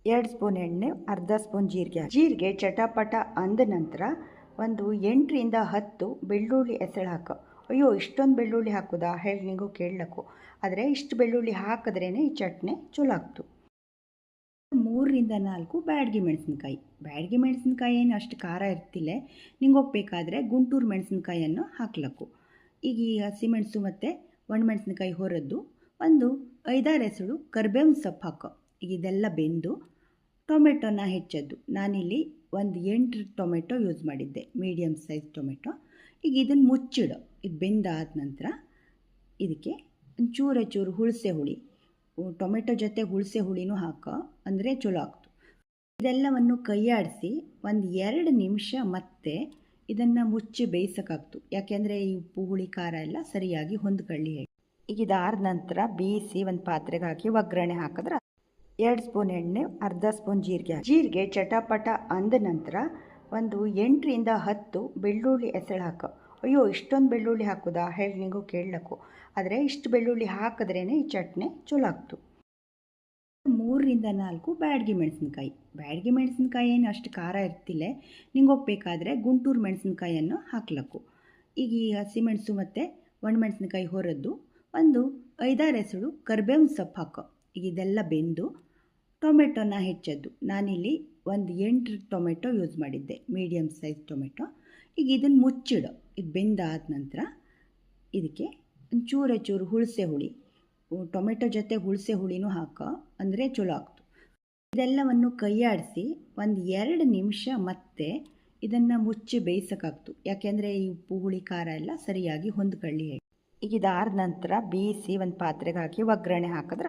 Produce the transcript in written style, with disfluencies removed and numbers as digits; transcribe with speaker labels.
Speaker 1: 2 spoon ಎಣ್ಣೆ, ಅರ್ಧ spoon ಜೀರಿಗೆ ಚಟಪಟ ಅಂದ ನಂತರ ಒಂದು 8ರಿಂದ 10 ಬೆಳ್ಳುಳ್ಳಿ ಎಸಳು ಹಾಕು. ಅಯ್ಯೋ ಇಷ್ಟೊಂದು ಬೆಳ್ಳುಳ್ಳಿ ಹಾಕೋದಾ ಹೇಳಿ ನಿಮಗೂ ಕೇಳಬೇಕು. ಆದರೆ ಇಷ್ಟು ಬೆಳ್ಳುಳ್ಳಿ ಹಾಕಿದ್ರೇ ಈ ಚಟ್ನಿ ಚಲೋ ಆಗ್ತು. 3ರಿಂದ 4 ಬ್ಯಾಡಗಿ ಮೆಣಸಿನ್ಕಾಯಿ. ಬ್ಯಾಡಗಿ ಮೆಣಸಿನ್ಕಾಯಿ ಏನು ಅಷ್ಟು ಖಾರ ಇರ್ತಿಲ್ಲ, ನಿಂಗೆ ಹೋಗ್ಬೇಕಾದ್ರೆ ಗುಂಟೂರು ಮೆಣಸಿನ್ಕಾಯನ್ನು ಹಾಕ್ಲಕ್ಕು. ಈಗ ಈ ಹಸಿಮೆಣಸು ಮತ್ತು ಒಣಮೆಣಸಿನ್ಕಾಯಿ ಹೊರದ್ದು ಒಂದು 5-6 ಎಸಳು ಕರಿಬೇವಿನ ಸೊಪ್ಪು ಹಾಕೋ. ಈಗ ಇದೆಲ್ಲ ಬೆಂದು ಟೊಮೆಟೊನ ಹೆಚ್ಚದ್ದು, ನಾನಿಲ್ಲಿ ಒಂದು 8 ಟೊಮೆಟೊ ಯೂಸ್ ಮಾಡಿದ್ದೆ, ಮೀಡಿಯಮ್ ಸೈಜ್ ಟೊಮೆಟೊ. ಈಗ ಇದನ್ನು ಮುಚ್ಚಿಡು. ಇದು ಬೆಂದಾದ ನಂತರ ಇದಕ್ಕೆ ಚೂರು ಹುಣಸೆ ಹುಳಿ, ಟೊಮೆಟೊ ಜೊತೆ ಹುಣಸೆ ಹುಳಿನೂ ಹಾಕೋ, ಅಂದರೆ ಚಲೋ ಆಗ್ತು. ಇದೆಲ್ಲವನ್ನು ಕೈಯಾಡಿಸಿ ಒಂದು 2 ನಿಮಿಷ ಮತ್ತೆ ಇದನ್ನು ಮುಚ್ಚಿ ಬೇಯಿಸೋಕ್ಕಾಗ್ತು. ಯಾಕೆಂದರೆ ಈ ಉಪ್ಪು ಹುಳಿ ಖಾರ ಎಲ್ಲ ಸರಿಯಾಗಿ ಹೊಂದ್ಕೊಳ್ಳಿ ಹೇಳಿ. ಈಗ ಇದಾದ ನಂತರ ಬೇಯಿಸಿ ಒಂದು ಪಾತ್ರೆಗೆ ಹಾಕಿ ಒಗ್ಗರಣೆ ಹಾಕಿದ್ರೆ 2 ಸ್ಪೂನ್ ಎಣ್ಣೆ, ಅರ್ಧ ಸ್ಪೂನ್ ಜೀರಿಗೆ ಚಟಪಟ ಅಂದ ನಂತರ ಒಂದು 8ರಿಂದ 10 ಬೆಳ್ಳುಳ್ಳಿ ಎಸಳು ಹಾಕೋ. ಅಯ್ಯೋ ಇಷ್ಟೊಂದು ಬೆಳ್ಳುಳ್ಳಿ ಹಾಕೋದಾ ಹೇಳಿ ನಿಮಗೂ ಕೇಳಬೇಕು. ಆದರೆ ಇಷ್ಟು ಬೆಳ್ಳುಳ್ಳಿ ಹಾಕಿದ್ರೇ ಈ ಚಟ್ನಿ ಚಲೋ ಆಗ್ತು. 3ರಿಂದ 4 ಬ್ಯಾಡಗಿ ಮೆಣಸಿನ್ಕಾಯಿ. ಬ್ಯಾಡಗಿ ಮೆಣಸಿನ್ಕಾಯಿ ಏನು ಅಷ್ಟು ಖಾರ ಇರ್ತಿಲ್ಲ, ನಿಂಗೆ ಹೋಗ್ಬೇಕಾದ್ರೆ ಗುಂಟೂರು ಮೆಣಸಿನ್ಕಾಯನ್ನು ಹಾಕ್ಲಕ್ಕು. ಈಗ ಈ ಹಸಿಮೆಣಸು ಮತ್ತು ಒಣಮೆಣಸಿನ್ಕಾಯಿ ಹೊರದ್ದು ಒಂದು 5-6 ಎಸಳು ಕರಿಬೇವಿನ ಸೊಪ್ಪು ಹಾಕೋ. ಈಗ ಇದೆಲ್ಲ ಬೆಂದು ಟೊಮೆಟೊನ ಹೆಚ್ಚದ್ದು, ನಾನಿಲ್ಲಿ ಒಂದು 8 ಟೊಮೆಟೊ ಯೂಸ್ ಮಾಡಿದ್ದೆ, ಮೀಡಿಯಮ್ ಸೈಜ್ ಟೊಮೆಟೊ. ಈಗ ಇದನ್ನು ಮುಚ್ಚಿಡು. ಇದು ಬೆಂದಾದ ನಂತರ ಇದಕ್ಕೆ ಚೂರು ಹುಣಸೆ ಹುಳಿ, ಟೊಮೆಟೊ ಜೊತೆ ಹುಣಸೆ ಹುಳಿನೂ ಹಾಕೋ, ಅಂದರೆ ಚಲೋ ಆಗ್ತು. ಇದೆಲ್ಲವನ್ನು ಕೈಯಾಡಿಸಿ ಒಂದು 2 ನಿಮಿಷ ಮತ್ತೆ ಇದನ್ನು ಮುಚ್ಚಿ ಬೇಯಿಸೋಕ್ಕಾಗ್ತು. ಯಾಕೆಂದರೆ ಈ ಉಪ್ಪು ಹುಳಿ ಖಾರ ಎಲ್ಲ ಸರಿಯಾಗಿ ಹೊಂದ್ಕೊಳ್ಳಿ ಹೇಳಿ. ಈಗ ಇದಾದ ನಂತರ ಬೇಯಿಸಿ ಒಂದು ಪಾತ್ರೆಗೆ ಹಾಕಿ ಒಗ್ಗರಣೆ ಹಾಕಿದ್ರೆ